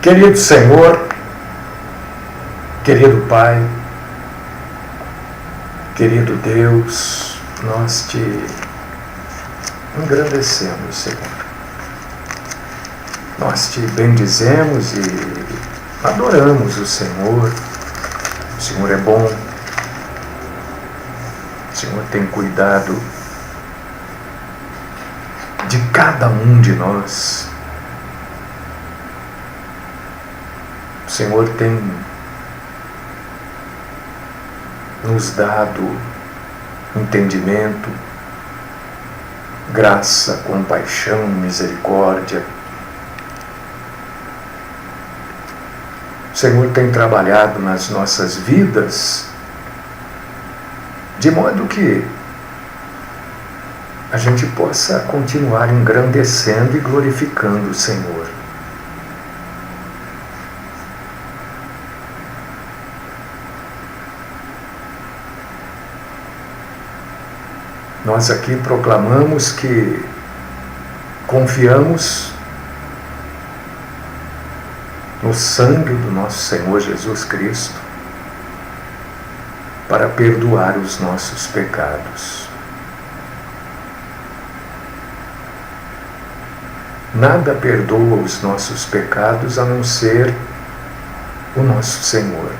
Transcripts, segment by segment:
Querido Senhor, querido Pai, querido Deus, nós te engrandecemos, Senhor. Nós te bendizemos e adoramos o Senhor. O Senhor é bom. O Senhor tem cuidado de cada um de nós. O Senhor tem nos dado entendimento, graça, compaixão, misericórdia. O Senhor tem trabalhado nas nossas vidas de modo que a gente possa continuar engrandecendo e glorificando o Senhor. Nós aqui proclamamos que confiamos no sangue do nosso Senhor Jesus Cristo para perdoar os nossos pecados. Nada perdoa os nossos pecados a não ser o nosso Senhor.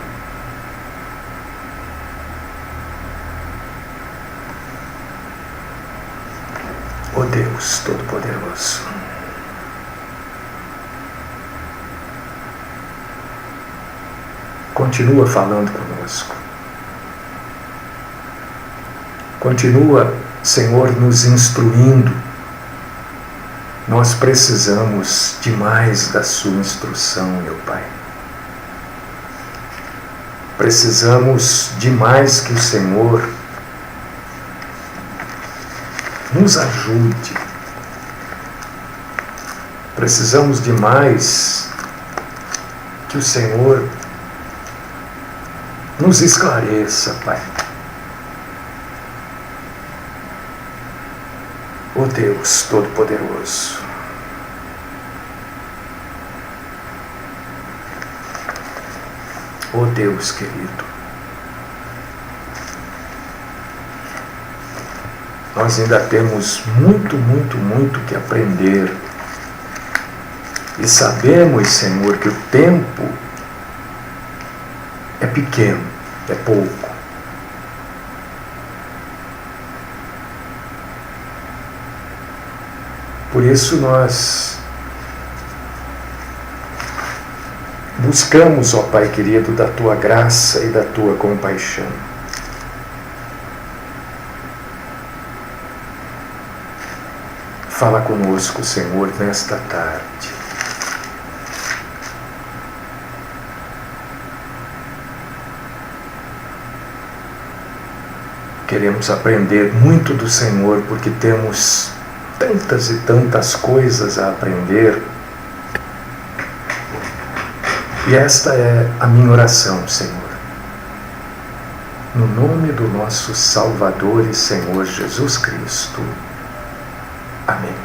Ó Deus Todo-Poderoso, continua falando conosco. Continua, Senhor, nos instruindo. Nós precisamos demais da sua instrução, meu Pai. Precisamos demais que o Senhor nos ajude. Precisamos demais que o Senhor nos esclareça, Pai. Ó Deus Todo-Poderoso, ó Deus querido, nós ainda temos muito que aprender. E sabemos, Senhor, que o tempo é pequeno, é pouco. Por isso nós buscamos, ó Pai querido, da Tua graça e da Tua compaixão. Fala conosco, Senhor, nesta tarde. Queremos aprender muito do Senhor, porque temos tantas e tantas coisas a aprender. E esta é a minha oração, Senhor. No nome do nosso Salvador e Senhor Jesus Cristo. Amém.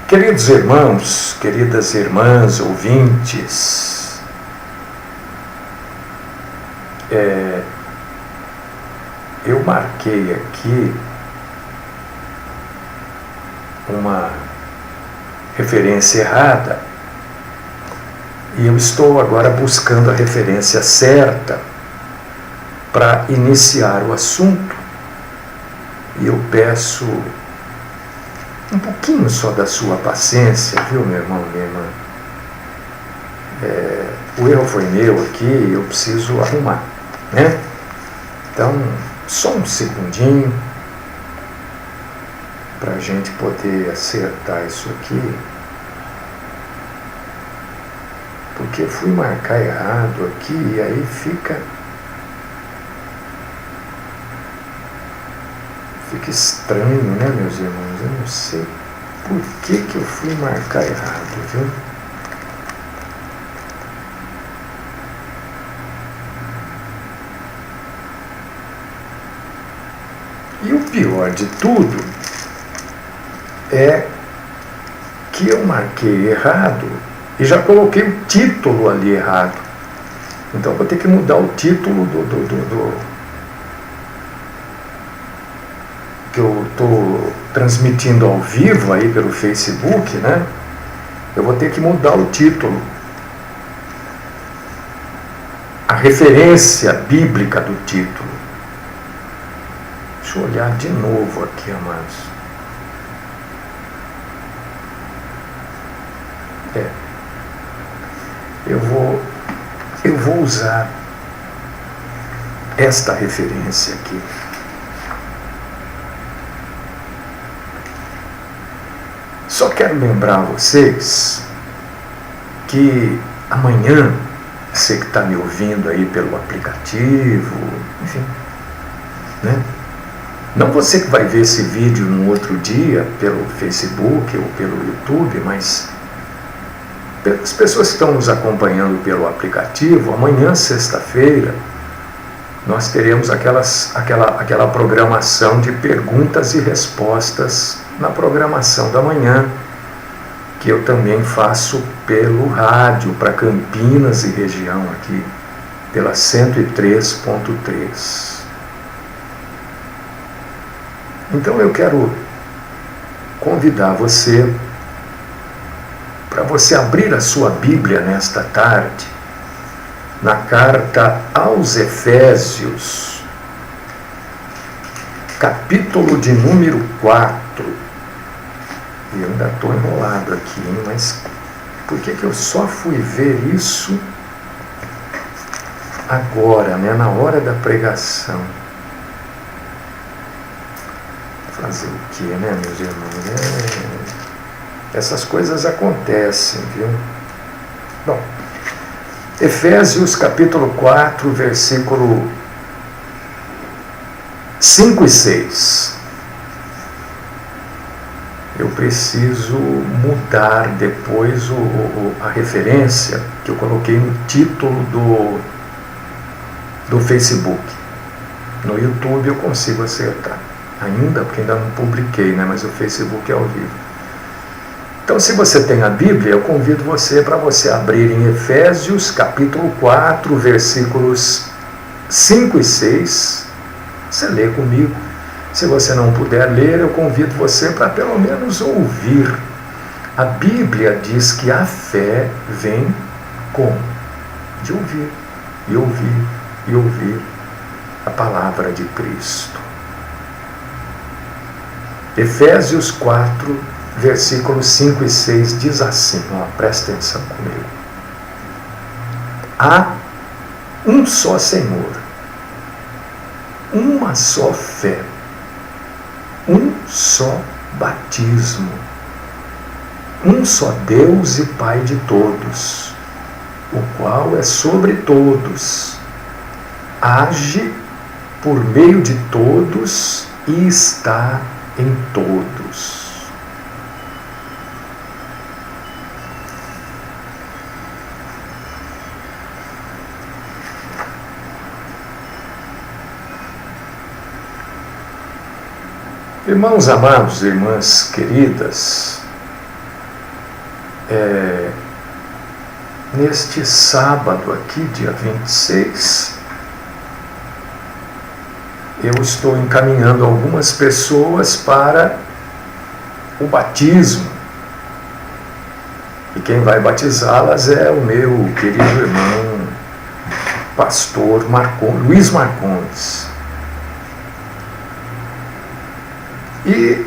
Queridos irmãos, queridas irmãs, ouvintes, eu marquei aqui uma referência errada e eu estou agora buscando a referência certa para iniciar o assunto. E eu peço um pouquinho só da sua paciência, viu, meu irmão, minha irmã? O erro foi meu aqui, eu preciso arrumar, né? Então, só um segundinho para a gente poder acertar isso aqui, porque eu fui marcar errado aqui e aí fica estranho, né, meus irmãos? Eu não sei por que eu fui marcar errado, viu? E o pior de tudo é que eu marquei errado e já coloquei o título ali errado. Então eu vou ter que mudar o título que eu estou transmitindo ao vivo aí pelo Facebook, né? Eu vou ter que mudar o título. A referência bíblica do título. Deixa eu olhar de novo aqui, amados. Eu vou usar esta referência aqui. Só quero lembrar a vocês que amanhã, você que está me ouvindo aí pelo aplicativo, enfim, né? Não você que vai ver esse vídeo no outro dia pelo Facebook ou pelo YouTube, mas as pessoas que estão nos acompanhando pelo aplicativo, amanhã, sexta-feira, nós teremos aquela programação de perguntas e respostas na programação da manhã, que eu também faço pelo rádio para Campinas e região aqui, pela 103.3. Então eu quero convidar você para você abrir a sua Bíblia nesta tarde, na carta aos Efésios, capítulo de número 4. Eu ainda estou enrolado aqui, hein? Mas por que eu só fui ver isso agora, né? Na hora da pregação? Fazer o que, né, meus irmãos? Essas coisas acontecem, viu? Bom, Efésios capítulo 4, versículo 5 e 6. Eu preciso mudar depois a referência que eu coloquei no título do Facebook. No YouTube eu consigo acertar. Ainda, porque ainda não publiquei, né? Mas o Facebook é ao vivo. Então, se você tem a Bíblia, eu convido você para você abrir em Efésios, capítulo 4, versículos 5 e 6. Você lê comigo. Se você não puder ler, eu convido você para pelo menos ouvir. A Bíblia diz que a fé vem como? De ouvir, e ouvir, e ouvir a palavra de Cristo. Efésios 4, versículos 5 e 6 diz assim, presta atenção comigo. Há um só Senhor, uma só fé, um só batismo, um só Deus e Pai de todos, o qual é sobre todos, age por meio de todos e está em todos. Irmãos amados, irmãs queridas, neste sábado aqui, dia 26, eu estou encaminhando algumas pessoas para o batismo. E quem vai batizá-las é o meu querido irmão, pastor Luiz Marcondes. E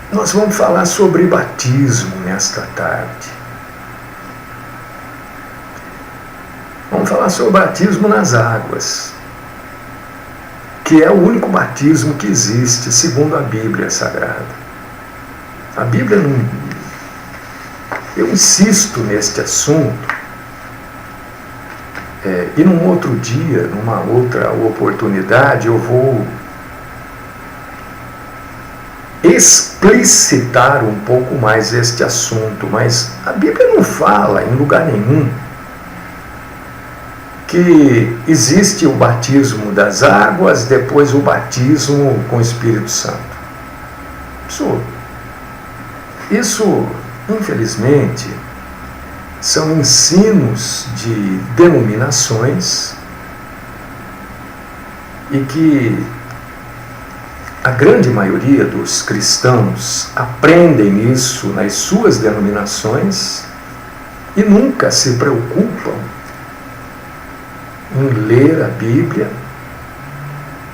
nós vamos falar sobre batismo nesta tarde. Vamos falar sobre batismo nas águas, que é o único batismo que existe, segundo a Bíblia Sagrada. A Bíblia Eu insisto neste assunto, e num outro dia, numa outra oportunidade, eu vou explicitar um pouco mais este assunto, mas a Bíblia não fala em lugar nenhum que existe o batismo das águas, depois o batismo com o Espírito Santo. Isso, infelizmente, são ensinos de denominações e que a grande maioria dos cristãos aprendem isso nas suas denominações e nunca se preocupam em ler a Bíblia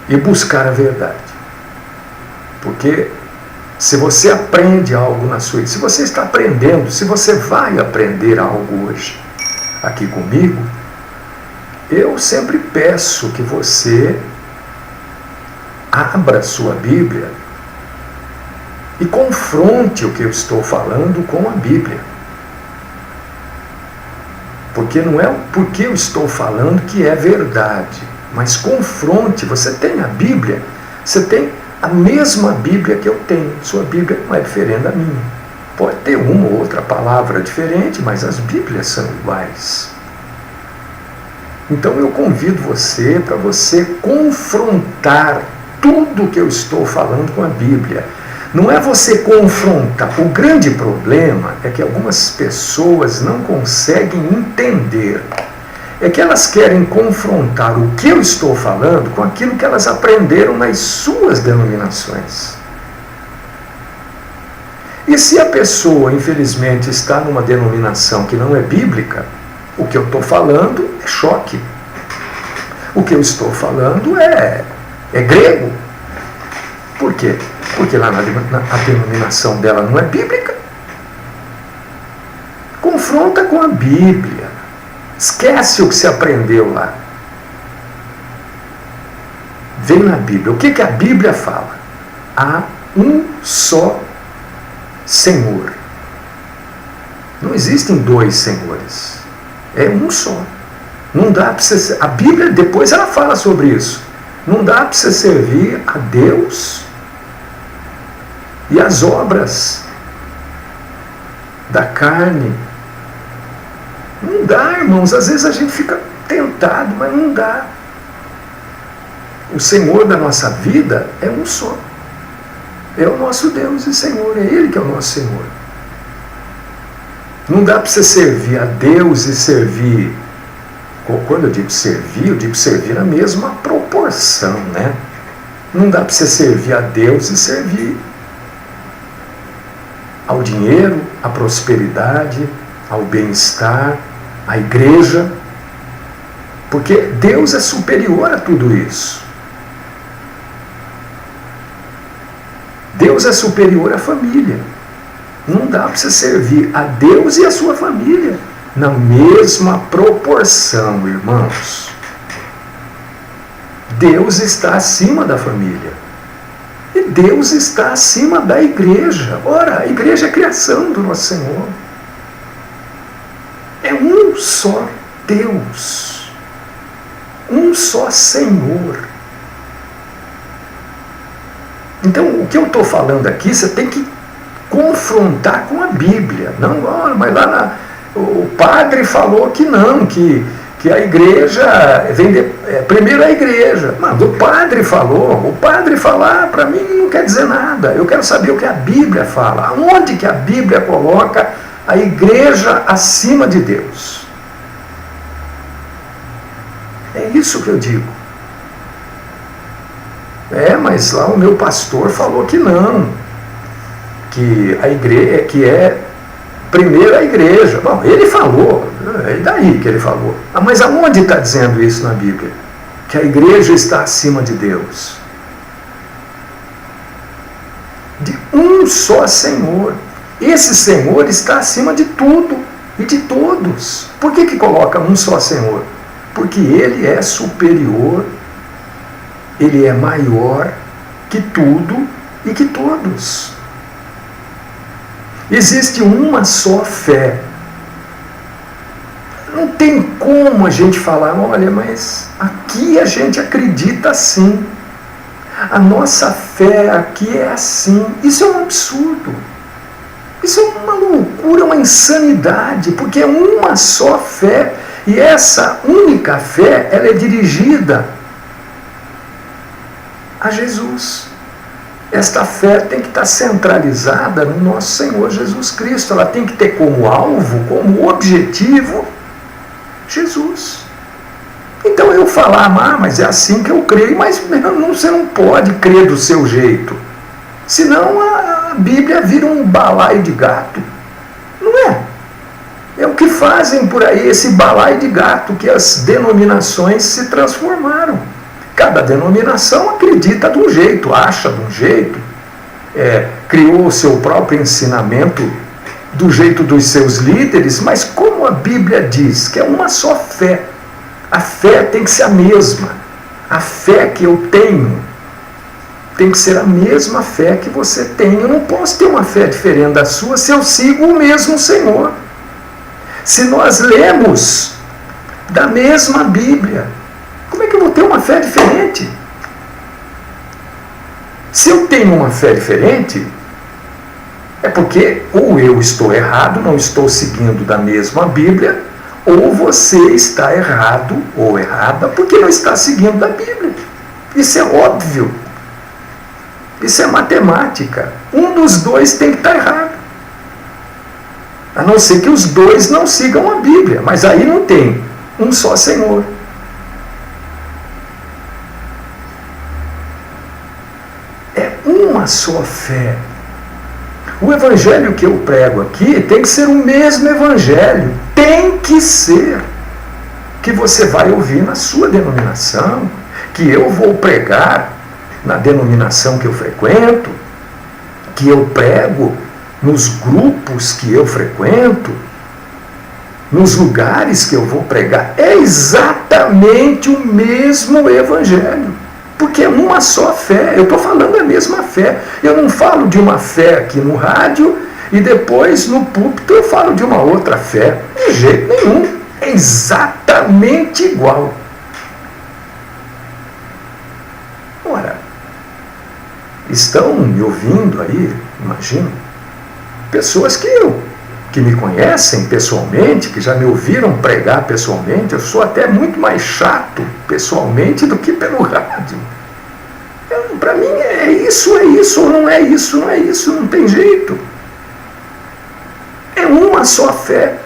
e buscar a verdade. Porque se você aprende algo na sua vida, se você está aprendendo, se você vai aprender algo hoje aqui comigo, eu sempre peço que você abra sua Bíblia e confronte o que eu estou falando com a Bíblia. Porque não é o porquê eu estou falando que é verdade, mas confronte. Você tem a Bíblia, você tem a mesma Bíblia que eu tenho. Sua Bíblia não é diferente da minha. Pode ter uma ou outra palavra diferente, mas as Bíblias são iguais. Então eu convido você para você confrontar tudo que eu estou falando com a Bíblia. Não é você confrontar. O grande problema é que algumas pessoas não conseguem entender. É que elas querem confrontar o que eu estou falando com aquilo que elas aprenderam nas suas denominações. E se a pessoa, infelizmente, está numa denominação que não é bíblica, o que eu estou falando é choque. O que eu estou falando é grego. Por quê? Porque lá a denominação dela não é bíblica. Confronta com a Bíblia. Esquece o que você aprendeu lá. Vem na Bíblia. O que a Bíblia fala? Há um só Senhor. Não existem dois senhores. É um só. Não dá para você... A Bíblia, depois ela fala sobre isso. Não dá para você servir a Deus e as obras da carne. Não dá, irmãos. Às vezes a gente fica tentado, mas não dá. O Senhor da nossa vida é um só. É o nosso Deus e Senhor. É Ele que é o nosso Senhor. Não dá para você servir a Deus e servir... Quando eu digo servir na mesma proporção, né? Não dá para você servir a Deus e servir ao dinheiro, à prosperidade, ao bem-estar, à igreja, porque Deus é superior a tudo isso. Deus é superior à família. Não dá para você servir a Deus e a sua família na mesma proporção, irmãos. Deus está acima da família. E Deus está acima da igreja. Ora, a igreja é a criação do nosso Senhor. É um só Deus. Um só Senhor. Então, o que eu estou falando aqui, você tem que confrontar com a Bíblia. Não, mas lá o padre falou que não, que a igreja primeiro a igreja. Mas o padre falou. O padre falar, para mim, não quer dizer nada. Eu quero saber o que a Bíblia fala. Aonde que a Bíblia coloca a igreja acima de Deus? É isso que eu digo. Mas lá o meu pastor falou que não. Que a igreja, que é primeiro a igreja. Bom, ele falou, é daí que ele falou. Mas aonde está dizendo isso na Bíblia? Que a igreja está acima de Deus. De um só Senhor. Esse Senhor está acima de tudo e de todos. Por que coloca um só Senhor? Porque Ele é superior, Ele é maior que tudo e que todos. Existe uma só fé. Não tem como a gente falar, olha, mas aqui a gente acredita assim. A nossa fé aqui é assim. Isso é um absurdo. Isso é uma loucura, uma insanidade, porque é uma só fé. E essa única fé, ela é dirigida a Jesus. Esta fé tem que estar centralizada no nosso Senhor Jesus Cristo. Ela tem que ter como alvo, como objetivo, Jesus. Então eu falar, mas é assim que eu creio, mas você não pode crer do seu jeito. Senão a Bíblia vira um balaio de gato. Não é? É o que fazem por aí, esse balaio de gato, que as denominações se transformaram. Cada denominação acredita de um jeito, acha de um jeito, criou o seu próprio ensinamento do jeito dos seus líderes, mas como a Bíblia diz que é uma só fé, a fé tem que ser a mesma. A fé que eu tenho tem que ser a mesma fé que você tem. Eu não posso ter uma fé diferente da sua se eu sigo o mesmo Senhor. Se nós lemos da mesma Bíblia, como é que eu vou ter uma fé diferente? Se eu tenho uma fé diferente, é porque ou eu estou errado, não estou seguindo da mesma Bíblia, ou você está errado ou errada porque não está seguindo da Bíblia. Isso é óbvio. Isso é matemática. Um dos dois tem que estar errado. A não ser que os dois não sigam a Bíblia. Mas aí não tem um só Senhor. É uma só fé. O evangelho que eu prego aqui tem que ser o mesmo evangelho. Tem que ser. Que você vai ouvir na sua denominação. Que eu vou pregar na denominação que eu frequento. Que eu prego nos grupos que eu frequento. Nos lugares que eu vou pregar. É exatamente o mesmo evangelho. Porque é uma só fé. Eu estou falando a mesma fé. Eu não falo de uma fé aqui no rádio e depois no púlpito eu falo de uma outra fé. De jeito nenhum. É exatamente igual. Ora, estão me ouvindo aí, imagino, pessoas que me conhecem pessoalmente, que já me ouviram pregar pessoalmente. Eu sou até muito mais chato pessoalmente do que pelo rádio. Para mim é isso, ou não é isso, não tem jeito. É uma só fé.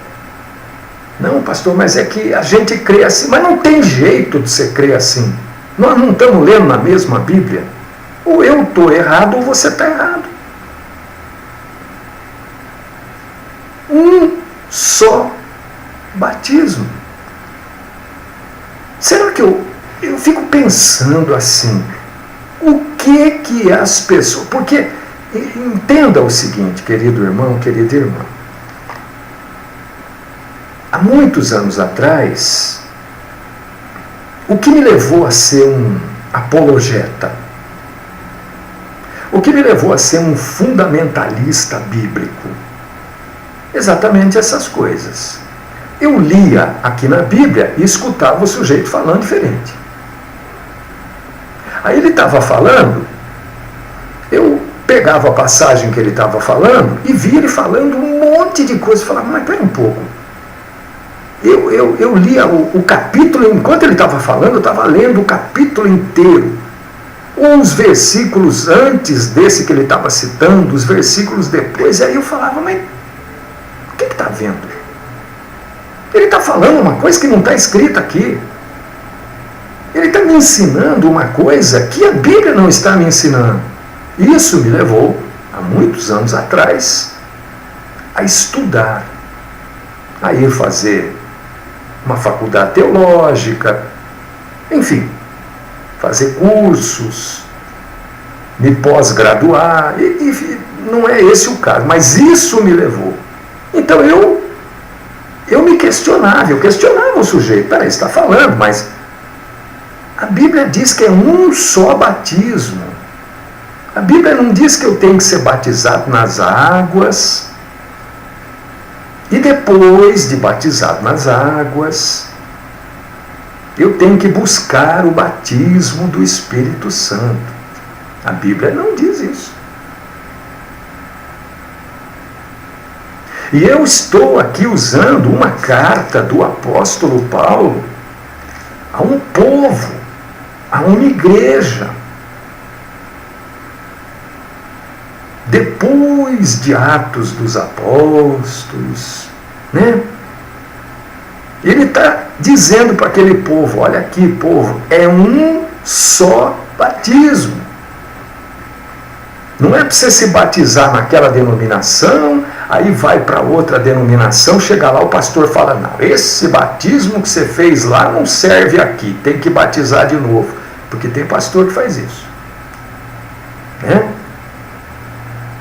Não, pastor, mas é que a gente crê assim. Mas não tem jeito de você crer assim. Nós não estamos lendo na mesma Bíblia. Ou eu estou errado ou você está errado. Um só batismo. Será que eu fico pensando assim, o que as pessoas... Porque, entenda o seguinte, querido irmão, querida irmã. Há muitos anos atrás, o que me levou a ser um apologeta? O que me levou a ser um fundamentalista bíblico? Exatamente essas coisas. Eu lia aqui na Bíblia e escutava o sujeito falando diferente. Aí ele estava falando, eu pegava a passagem que ele estava falando e via ele falando um monte de coisa. Eu falava, mas pera um pouco. Eu lia o capítulo, enquanto ele estava falando, eu estava lendo o capítulo inteiro. Uns versículos antes desse que ele estava citando, os versículos depois, e aí eu falava, mas o que está vendo? Ele está falando uma coisa que não está escrita aqui. Ele está me ensinando uma coisa que a Bíblia não está me ensinando. Isso me levou, há muitos anos atrás, a estudar, a ir fazer uma faculdade teológica, enfim, fazer cursos, me pós-graduar, e não é esse o caso, mas isso me levou. Então eu me questionava, o sujeito, peraí, está falando, mas a Bíblia diz que é um só batismo. A Bíblia não diz que eu tenho que ser batizado nas águas, E depois de batizado nas águas, eu tenho que buscar o batismo do Espírito Santo. A Bíblia não diz isso. E eu estou aqui usando uma carta do apóstolo Paulo a um povo, a uma igreja. Depois de Atos dos Apóstolos, né? Ele está dizendo para aquele povo, olha aqui, povo, é um só batismo. Não é para você se batizar naquela denominação, aí vai para outra denominação, chega lá, o pastor fala, não, esse batismo que você fez lá não serve aqui, tem que batizar de novo. Porque tem pastor que faz isso. Né?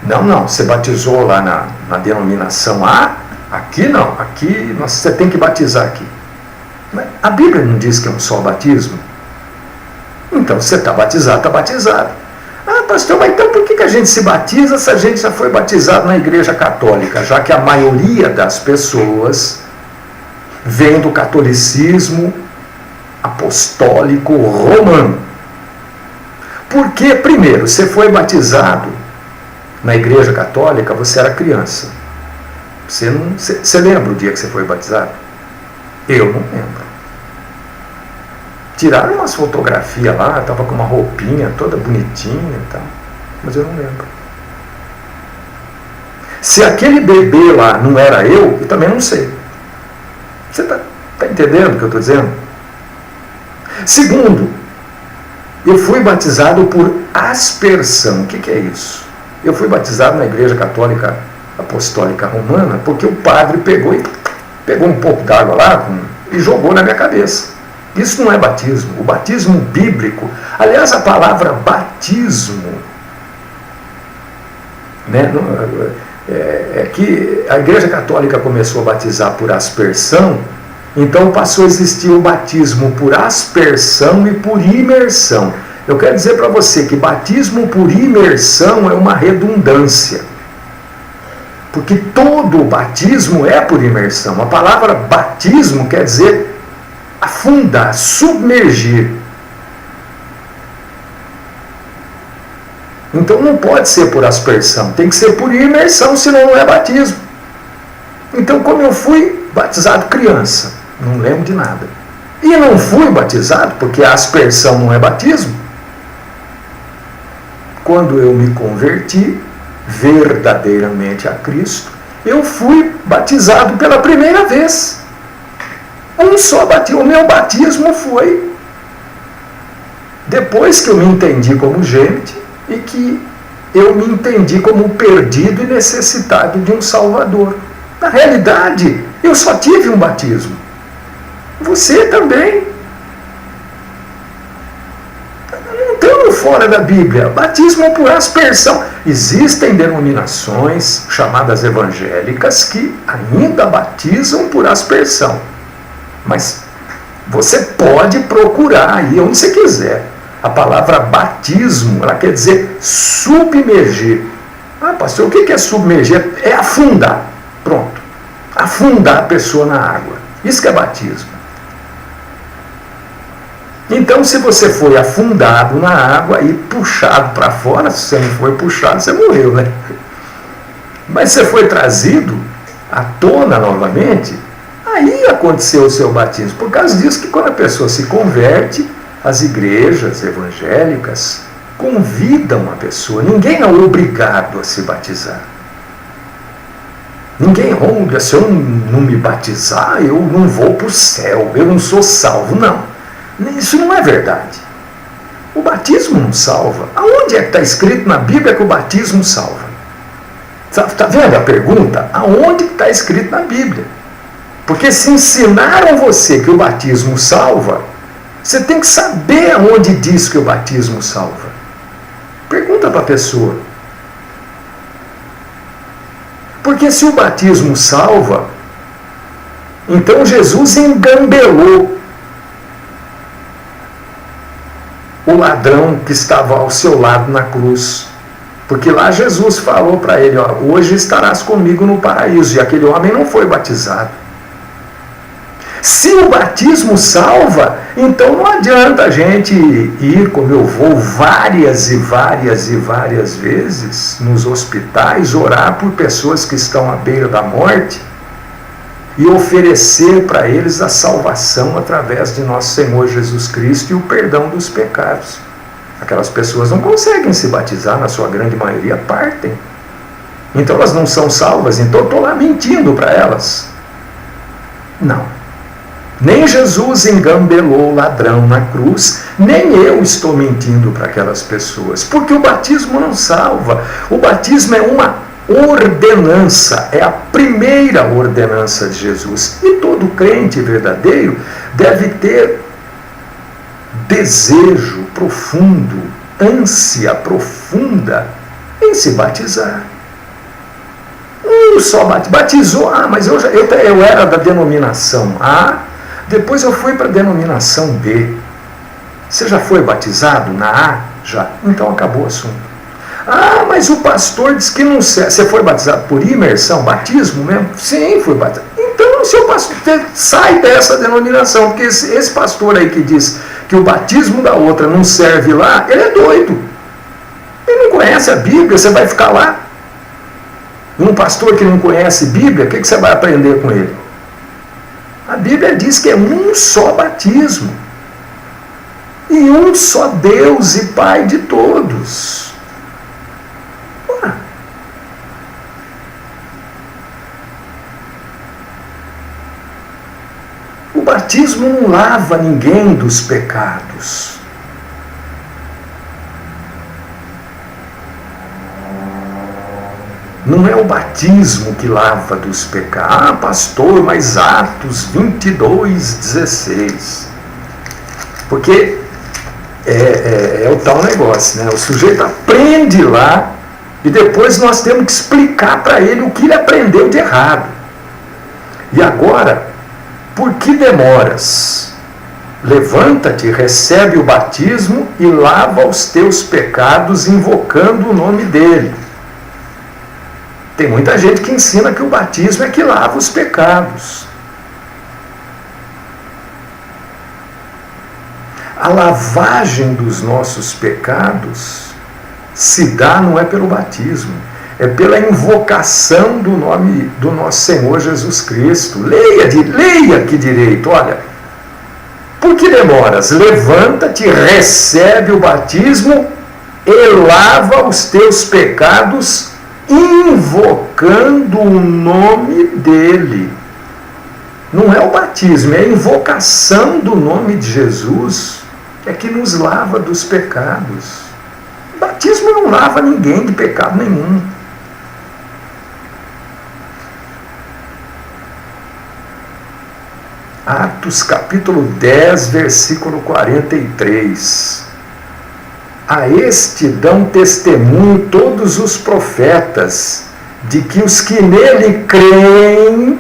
Não, você batizou lá na denominação A, aqui não, aqui você tem que batizar aqui. Mas a Bíblia não diz que é um só batismo? Então, você está batizado, está batizado. Ah, pastor, mas então por que a gente se batiza se a gente já foi batizado na Igreja Católica? Já que a maioria das pessoas vem do catolicismo apostólico romano. Porque, primeiro, você foi batizado na Igreja Católica, você era criança. Você lembra o dia que você foi batizado? Eu não lembro. Tiraram umas fotografias lá, estava com uma roupinha toda bonitinha e tal, mas eu não lembro. Se aquele bebê lá não era eu também não sei. Você está entendendo o que eu estou dizendo? Segundo, eu fui batizado por aspersão. O que é isso? Eu fui batizado na Igreja Católica Apostólica Romana porque o padre pegou um pouco d'água lá e jogou na minha cabeça. Isso não é batismo. O batismo bíblico, aliás, a palavra batismo, né, é que a Igreja Católica começou a batizar por aspersão, então passou a existir o batismo por aspersão e por imersão. Eu quero dizer para você que batismo por imersão é uma redundância. Porque todo o batismo é por imersão. A palavra batismo quer dizer afundar, submergir. Então não pode ser por aspersão, tem que ser por imersão, senão não é batismo. Então, como eu fui batizado criança, não lembro de nada. E não fui batizado, porque a aspersão não é batismo. Quando eu me converti verdadeiramente a Cristo, eu fui batizado pela primeira vez. Um só batismo. O meu batismo foi depois que eu me entendi como gente e que eu me entendi como perdido e necessitado de um Salvador. Na realidade, eu só tive um batismo. Você também. Não estamos fora da Bíblia. Batismo por aspersão. Existem denominações chamadas evangélicas que ainda batizam por aspersão. Mas você pode procurar aí onde você quiser. A palavra batismo, ela quer dizer submergir. Ah, pastor, o que é submergir? É afundar. Pronto. Afundar a pessoa na água. Isso que é batismo. Então, se você foi afundado na água e puxado para fora, se você não foi puxado, você morreu, né? Mas você foi trazido à tona novamente, aí aconteceu o seu batismo. Por causa disso que quando a pessoa se converte, as igrejas evangélicas convidam a pessoa. Ninguém é obrigado a se batizar. Ninguém, olha, se eu não me batizar, eu não vou para o céu, eu não sou salvo. Não, isso não é verdade. O batismo não salva. Aonde é que está escrito na Bíblia que o batismo salva? Está vendo a pergunta? Aonde está escrito na Bíblia? Porque se ensinaram você que o batismo salva, você tem que saber aonde diz que o batismo salva. Pergunta para a pessoa. Porque se o batismo salva, então Jesus engambelou o ladrão que estava ao seu lado na cruz. Porque lá Jesus falou para ele, ó, hoje estarás comigo no paraíso. E aquele homem não foi batizado. Se o batismo salva, então não adianta a gente ir, como eu vou, várias e várias e várias vezes nos hospitais, orar por pessoas que estão à beira da morte e oferecer para eles a salvação através de nosso Senhor Jesus Cristo e o perdão dos pecados. Aquelas pessoas não conseguem se batizar, na sua grande maioria partem. Então elas não são salvas, então eu estou lá mentindo para elas. Não. Nem Jesus engambelou o ladrão na cruz, nem eu estou mentindo para aquelas pessoas, porque o batismo não salva. O batismo é uma ordenança, é a primeira ordenança de Jesus. E todo crente verdadeiro deve ter desejo profundo, ânsia profunda em se batizar. Só batizou, mas eu era da denominação A, depois eu fui para a denominação B. Você já foi batizado na A? Já. Então acabou o assunto. Mas o pastor disse que não serve. Você foi batizado por imersão, batismo mesmo? Sim, fui batizado. Então, seu pastor, sai dessa denominação, porque esse pastor aí que diz que o batismo da outra não serve lá, ele é doido. Ele não conhece a Bíblia, você vai ficar lá. Um pastor que não conhece Bíblia, o que você vai aprender com ele? A Bíblia diz que é um só batismo. E um só Deus e Pai de todos. O batismo não lava ninguém dos pecados. Não é o batismo que lava dos pecados. Pastor, mas Atos 22:16. Porque é o tal negócio, né? O sujeito aprende lá e depois nós temos que explicar para ele o que ele aprendeu de errado. E agora, por que demoras? Levanta-te, recebe o batismo e lava os teus pecados invocando o nome dele. Tem muita gente que ensina que o batismo é que lava os pecados. A lavagem dos nossos pecados se dá não é pelo batismo, é pela invocação do nome do nosso Senhor Jesus Cristo. Leia aqui direito, olha. Por que demoras? Levanta-te, recebe o batismo e lava os teus pecados invocando o nome dele. Não é o batismo, é a invocação do nome de Jesus é que nos lava dos pecados. O batismo não lava ninguém de pecado nenhum. Atos capítulo 10, versículo 43. A este dão testemunho todos os profetas, de que os que nele creem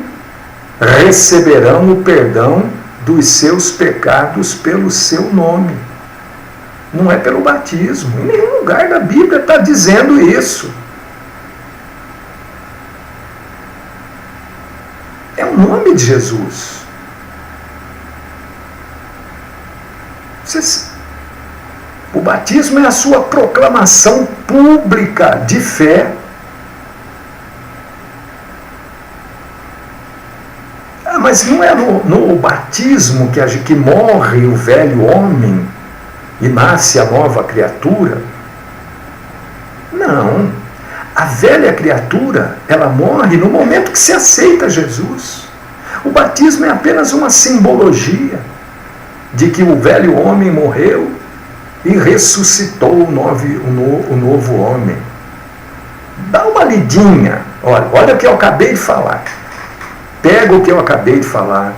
receberão o perdão dos seus pecados pelo seu nome. Não é pelo batismo. Em nenhum lugar da Bíblia está dizendo isso. É o nome de Jesus. O batismo é a sua proclamação pública de fé. Mas não é no batismo que morre o velho homem e nasce a nova criatura? Não. A velha criatura, ela morre no momento que se aceita Jesus. O batismo é apenas uma simbologia de que o velho homem morreu e ressuscitou o novo homem. Dá uma lidinha. Olha o que eu acabei de falar. Pega o que eu acabei de falar.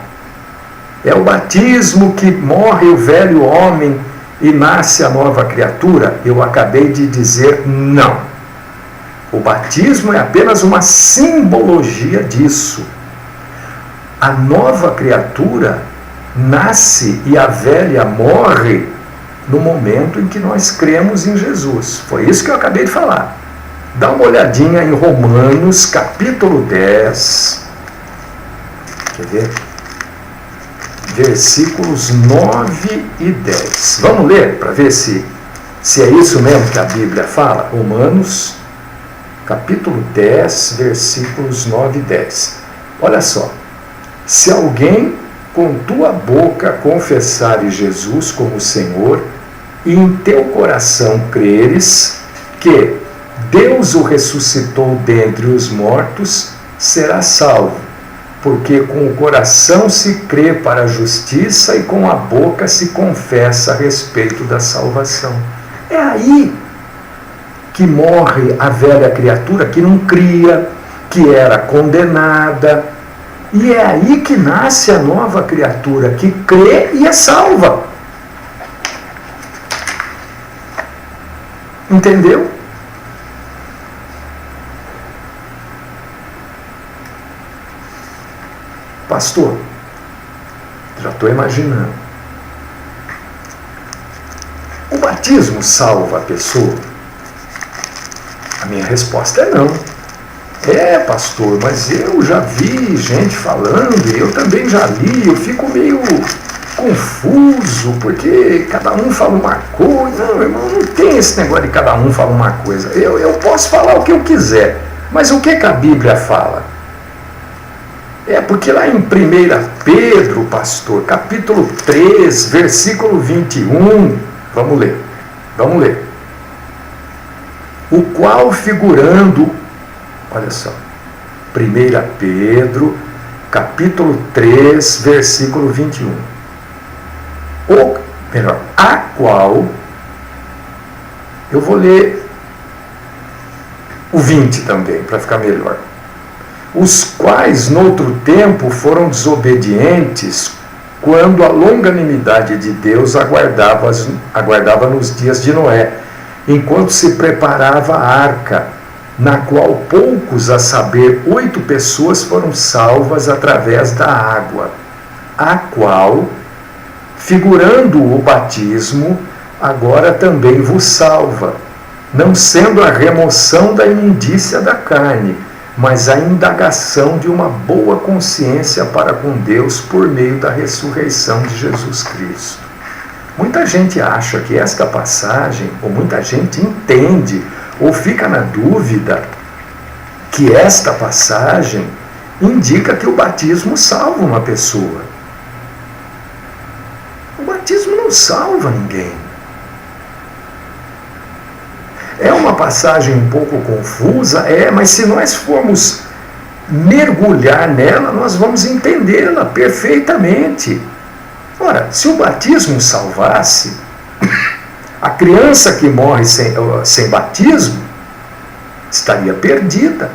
É o batismo que morre o velho homem e nasce a nova criatura? Eu acabei de dizer não. O batismo é apenas uma simbologia disso. A nova criatura nasce e a velha morre no momento em que nós cremos em Jesus. Foi isso que eu acabei de falar. Dá uma olhadinha em Romanos, capítulo 10. Quer ver? Versículos 9 e 10. Vamos ler para ver se é isso mesmo que a Bíblia fala. Romanos, capítulo 10, versículos 9 e 10. Olha só. Se alguém com tua boca confessares Jesus como Senhor, e em teu coração creres que Deus o ressuscitou dentre os mortos, serás salvo. Porque com o coração se crê para a justiça e com a boca se confessa a respeito da salvação. É aí que morre a velha criatura que não cria, que era condenada. E é aí que nasce a nova criatura que crê e é salva. Entendeu? Pastor, já estou imaginando. O batismo salva a pessoa? A minha resposta é não. É, pastor, mas eu já vi gente falando, eu também já li, eu fico meio confuso, porque cada um fala uma coisa. Não, irmão, não tem esse negócio de cada um fala uma coisa. Eu posso falar o que eu quiser, mas o que a Bíblia fala? É porque lá em 1 Pedro, pastor, capítulo 3, versículo 21, vamos ler. O qual figurando, olha só, 1 Pedro, capítulo 3, versículo 21. A qual, eu vou ler o 20 também, para ficar melhor. Os quais, noutro tempo, foram desobedientes, quando a longanimidade de Deus aguardava nos dias de Noé, enquanto se preparava a arca, na qual poucos, a saber, 8 pessoas foram salvas através da água, a qual, figurando o batismo, agora também vos salva, não sendo a remoção da imundícia da carne, mas a indagação de uma boa consciência para com Deus por meio da ressurreição de Jesus Cristo. Muita gente acha que esta passagem, ou muita gente entende, ou fica na dúvida, que esta passagem indica que o batismo salva uma pessoa. O batismo não salva ninguém. É uma passagem um pouco confusa, mas se nós formos mergulhar nela, nós vamos entendê-la perfeitamente. Ora, se o batismo salvasse, a criança que morre sem batismo estaria perdida.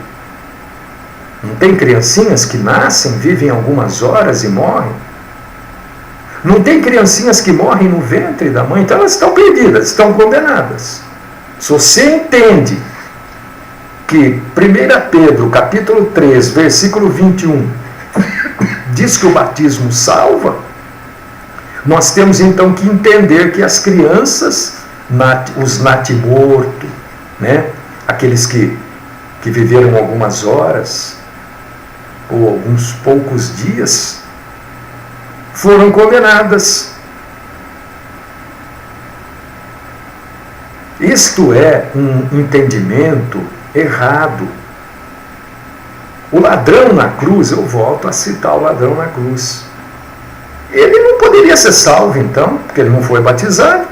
Não tem criancinhas que nascem, vivem algumas horas e morrem? Não tem criancinhas que morrem no ventre da mãe? Então elas estão perdidas, estão condenadas. Se você entende que 1 Pedro, capítulo 3, versículo 21, diz que o batismo salva, nós temos então que entender que as crianças, os natimortos, né, aqueles que viveram algumas horas ou alguns poucos dias, foram condenadas. Isto é um entendimento errado. O ladrão na cruz, eu volto a citar o ladrão na cruz. Ele não poderia ser salvo então, porque ele não foi batizado.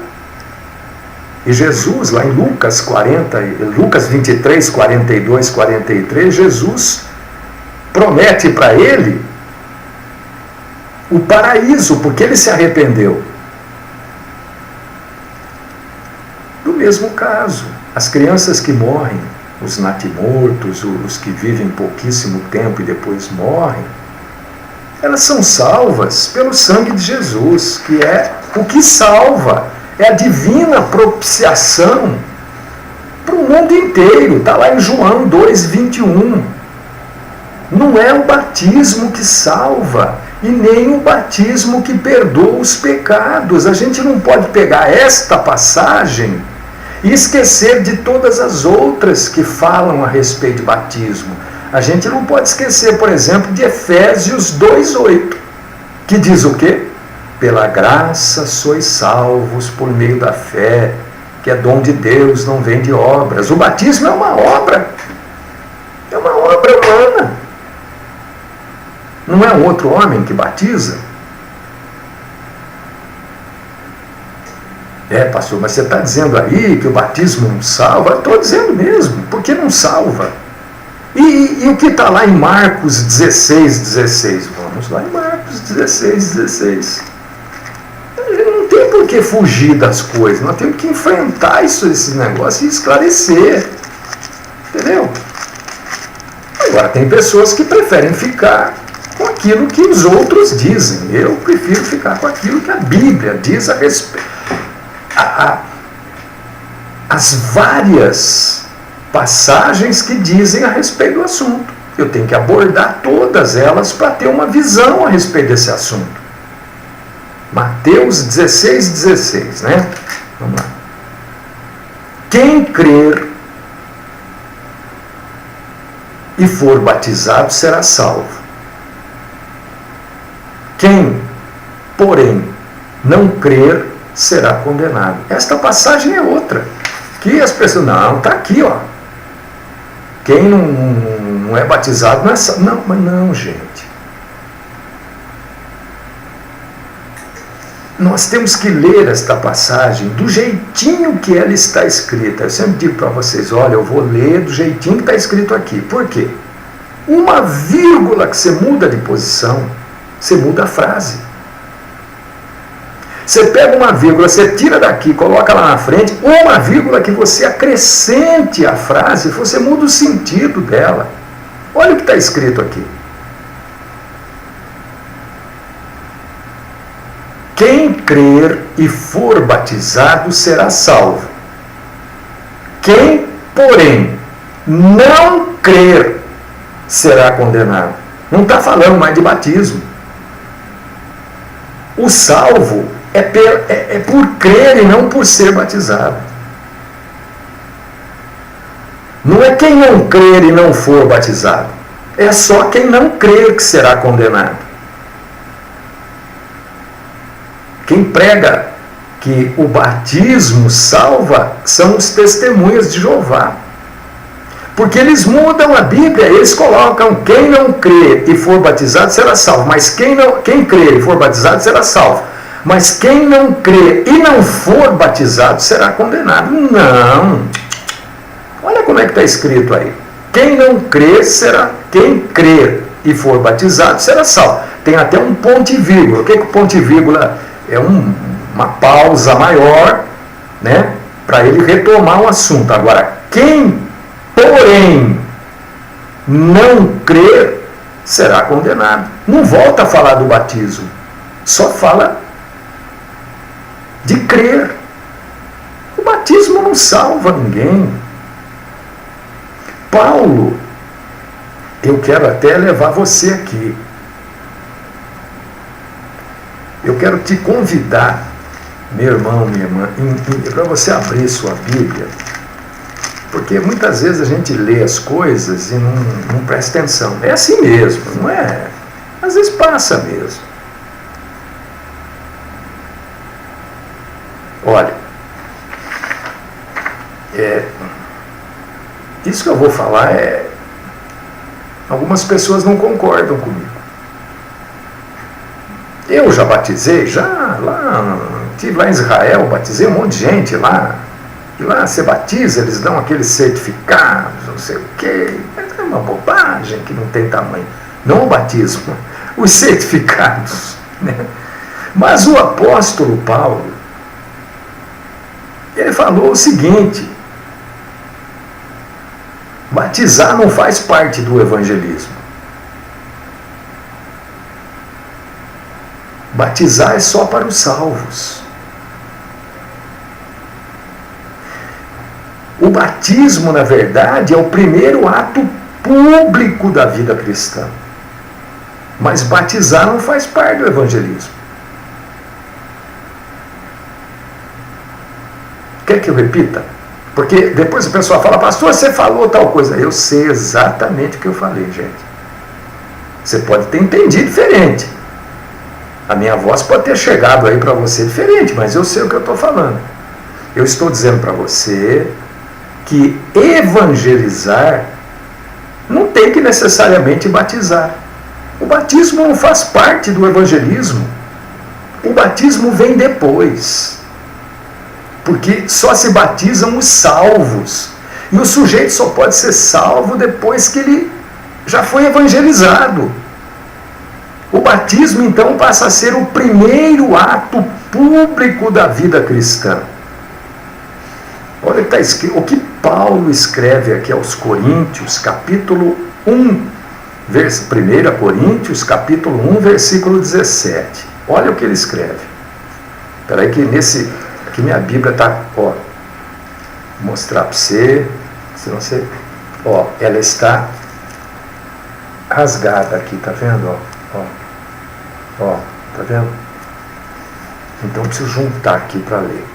E Jesus, lá em Lucas 23, 42, 43, Jesus promete para ele o paraíso, porque ele se arrependeu. No mesmo caso, as crianças que morrem, os natimortos, os que vivem pouquíssimo tempo e depois morrem, elas são salvas pelo sangue de Jesus, que é o que salva, é a divina propiciação para o mundo inteiro. Está lá em João 2,21. Não é o batismo que salva e nem o batismo que perdoa os pecados. A gente não pode pegar esta passagem E esquecer de todas as outras que falam a respeito de batismo. A gente não pode esquecer, por exemplo, de Efésios 2:8, que diz o quê? Pela graça sois salvos por meio da fé, que é dom de Deus, não vem de obras. O batismo é uma obra. É uma obra humana. Não é um outro homem que batiza? Pastor, mas você está dizendo aí que o batismo não salva? Eu estou dizendo mesmo, porque não salva. E o que está lá em Marcos 16:16? Vamos lá em Marcos 16:16. Não tem por que fugir das coisas, nós temos que enfrentar esse negócio e esclarecer. Entendeu? Agora, tem pessoas que preferem ficar com aquilo que os outros dizem. Eu prefiro ficar com aquilo que a Bíblia diz a respeito. As várias passagens que dizem a respeito do assunto. Eu tenho que abordar todas elas para ter uma visão a respeito desse assunto. Mateus 16:16, né? Vamos lá. Quem crer e for batizado será salvo. Quem, porém, não crer será condenado. Esta passagem é outra. Que as pessoas, não, está aqui, ó. Quem não é batizado não é salvo. Não, mas não, gente. Nós temos que ler esta passagem do jeitinho que ela está escrita. Eu sempre digo para vocês, olha, eu vou ler do jeitinho que está escrito aqui. Por quê? Uma vírgula que você muda de posição, você muda a frase. Você pega uma vírgula, você tira daqui, coloca lá na frente, uma vírgula que você acrescente à frase, você muda o sentido dela. Olha o que está escrito aqui. Quem crer e for batizado será salvo. Quem, porém, não crer será condenado. Não está falando mais de batismo. O salvo é por crer e não por ser batizado. Não é quem não crer e não for batizado. É só quem não crer que será condenado. Quem prega que o batismo salva são os testemunhas de Jeová. Porque eles mudam a Bíblia, eles colocam quem não crê e for batizado será salvo, mas quem crê e for batizado será salvo. Mas quem não crê e não for batizado será condenado. Não. Olha como é que está escrito aí. Quem não crê quem crer e for batizado será salvo. Tem até um ponto e vírgula. O que é que o ponto e vírgula é? Uma pausa maior, né, para ele retomar o assunto. Agora, quem, porém, não crer será condenado. Não volta a falar do batismo, só fala de crer. O batismo não salva ninguém. Paulo, eu quero até levar você aqui. Eu quero te convidar, meu irmão, minha irmã, para você abrir sua Bíblia, porque muitas vezes a gente lê as coisas e não presta atenção. É assim mesmo, não é? Às vezes passa mesmo. Olha, isso que eu vou falar algumas pessoas não concordam comigo. Eu já batizei, estive lá em Israel, batizei um monte de gente lá. E lá você batiza, eles dão aqueles certificados, não sei o quê. É uma bobagem que não tem tamanho. Não o batismo, os certificados. Né? Mas o apóstolo Paulo, ele falou o seguinte: batizar não faz parte do evangelismo. Batizar é só para os salvos. O batismo, na verdade, é o primeiro ato público da vida cristã. Mas batizar não faz parte do evangelismo. Quer que eu repita? Porque depois a pessoa fala, pastor, você falou tal coisa. Eu sei exatamente o que eu falei, gente. Você pode ter entendido diferente. A minha voz pode ter chegado aí para você diferente, mas eu sei o que eu estou falando. Eu estou dizendo para você que evangelizar não tem que necessariamente batizar. O batismo não faz parte do evangelismo. O batismo vem depois. Porque só se batizam os salvos. E o sujeito só pode ser salvo depois que ele já foi evangelizado. O batismo, então, passa a ser o primeiro ato público da vida cristã. Olha o que está escrito, o que Paulo escreve aqui aos Coríntios, capítulo 1, 1 Coríntios, capítulo 1, versículo 17. Olha o que ele escreve. Espera aí que aqui minha Bíblia está, vou mostrar para você, senão você, ela está rasgada aqui, tá vendo? Tá vendo? Então eu preciso juntar aqui para ler.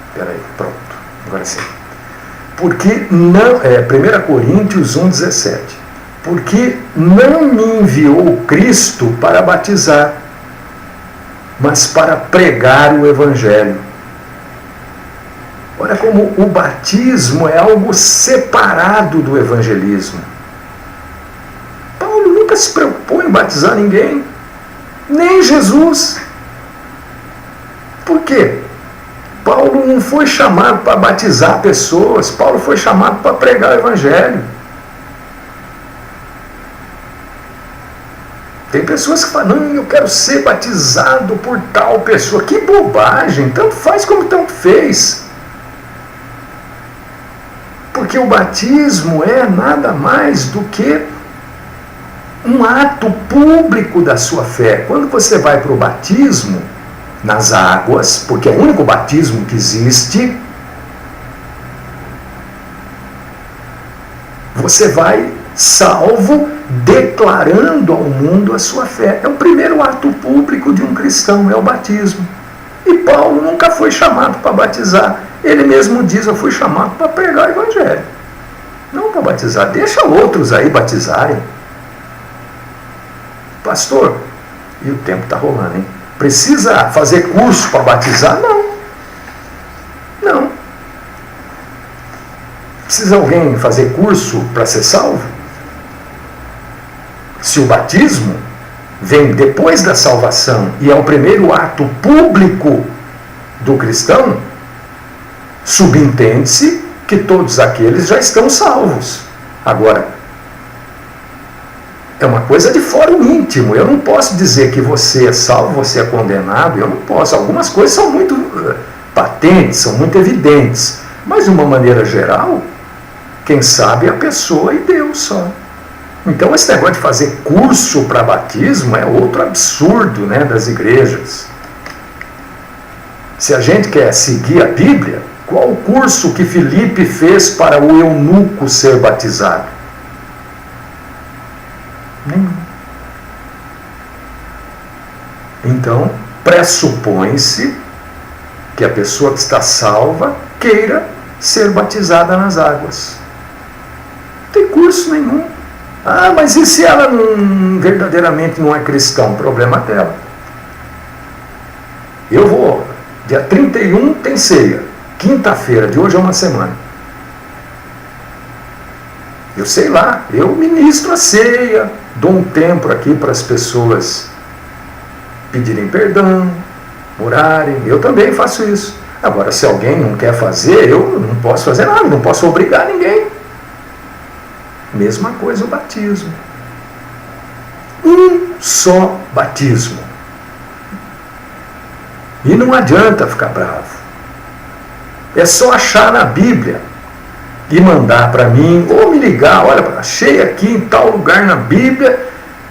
Espera aí, pronto. Agora sim. Porque não, 1 Coríntios 1,17. Porque não me enviou Cristo para batizar, mas para pregar o Evangelho. Olha como o batismo é algo separado do evangelismo. Paulo nunca se preocupou em batizar ninguém, nem Jesus. Por quê? Paulo não foi chamado para batizar pessoas, Paulo foi chamado para pregar o Evangelho. Tem pessoas que falam, não, eu quero ser batizado por tal pessoa. Que bobagem, tanto faz como tanto fez. Porque o batismo é nada mais do que um ato público da sua fé. Quando você vai para o batismo, nas águas, porque é o único batismo que existe, você vai salvo, declarando ao mundo a sua fé. É o primeiro ato público de um cristão, é o batismo. E Paulo nunca foi chamado para batizar. Ele mesmo diz, eu fui chamado para pregar o Evangelho. Não para batizar. Deixa outros aí batizarem. Pastor, e o tempo está rolando, hein? Precisa fazer curso para batizar? Não. Precisa alguém fazer curso para ser salvo? Se o batismo vem depois da salvação e é o primeiro ato público do cristão, subentende-se que todos aqueles já estão salvos. Agora, é uma coisa de fórum íntimo. Eu não posso dizer que você é salvo, você é condenado. Eu não posso. Algumas coisas são muito patentes, são muito evidentes. Mas, de uma maneira geral, quem sabe é a pessoa e Deus só. Então, esse negócio de fazer curso para batismo é outro absurdo, né, das igrejas. Se a gente quer seguir a Bíblia, qual o curso que Filipe fez para o eunuco ser batizado? Nenhum. Então, pressupõe-se que a pessoa que está salva queira ser batizada nas águas. Não tem curso nenhum. Ah, mas e se ela verdadeiramente não é cristã? Problema dela. Eu vou, dia 31 tem ceia. Quinta-feira, de hoje é uma semana. Eu sei lá, eu ministro a ceia, dou um tempo aqui para as pessoas pedirem perdão, orarem. Eu também faço isso. Agora, se alguém não quer fazer, eu não posso fazer nada, não posso obrigar ninguém. Mesma coisa o batismo. Um só batismo. E não adianta ficar bravo. É só achar na Bíblia e mandar para mim, ou me ligar, olha, achei aqui em tal lugar na Bíblia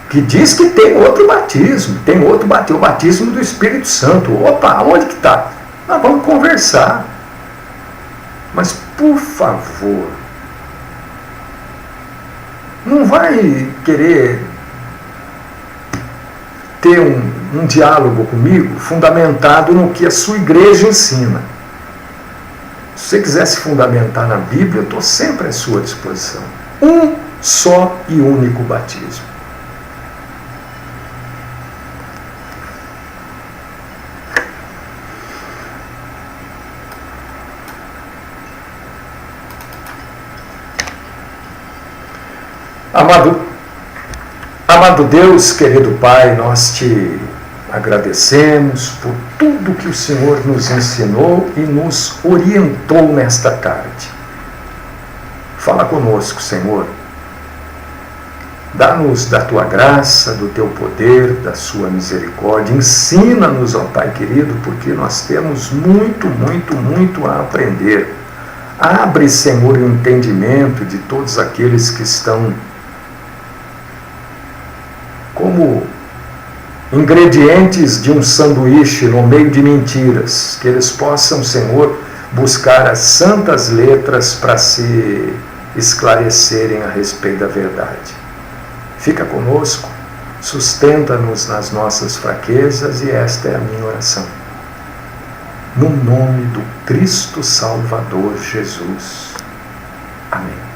que diz que tem outro batismo, tem outro batismo, o batismo do Espírito Santo. Opa, onde que está? Nós vamos conversar. Mas, por favor, não vai querer ter um diálogo comigo fundamentado no que a sua igreja ensina. Se você quiser se fundamentar na Bíblia, eu estou sempre à sua disposição. Um só e único batismo. Amado Deus, querido Pai, nós te agradecemos por tudo que o Senhor nos ensinou e nos orientou nesta tarde. Fala conosco, Senhor. Dá-nos da tua graça, do teu poder, da sua misericórdia. Ensina-nos, ó Pai querido, porque nós temos muito, muito, muito a aprender. Abre, Senhor, o entendimento de todos aqueles que estão como ingredientes de um sanduíche no meio de mentiras, que eles possam, Senhor, buscar as santas letras para se esclarecerem a respeito da verdade. Fica conosco, sustenta-nos nas nossas fraquezas, e esta é a minha oração. No nome do Cristo Salvador Jesus. Amém.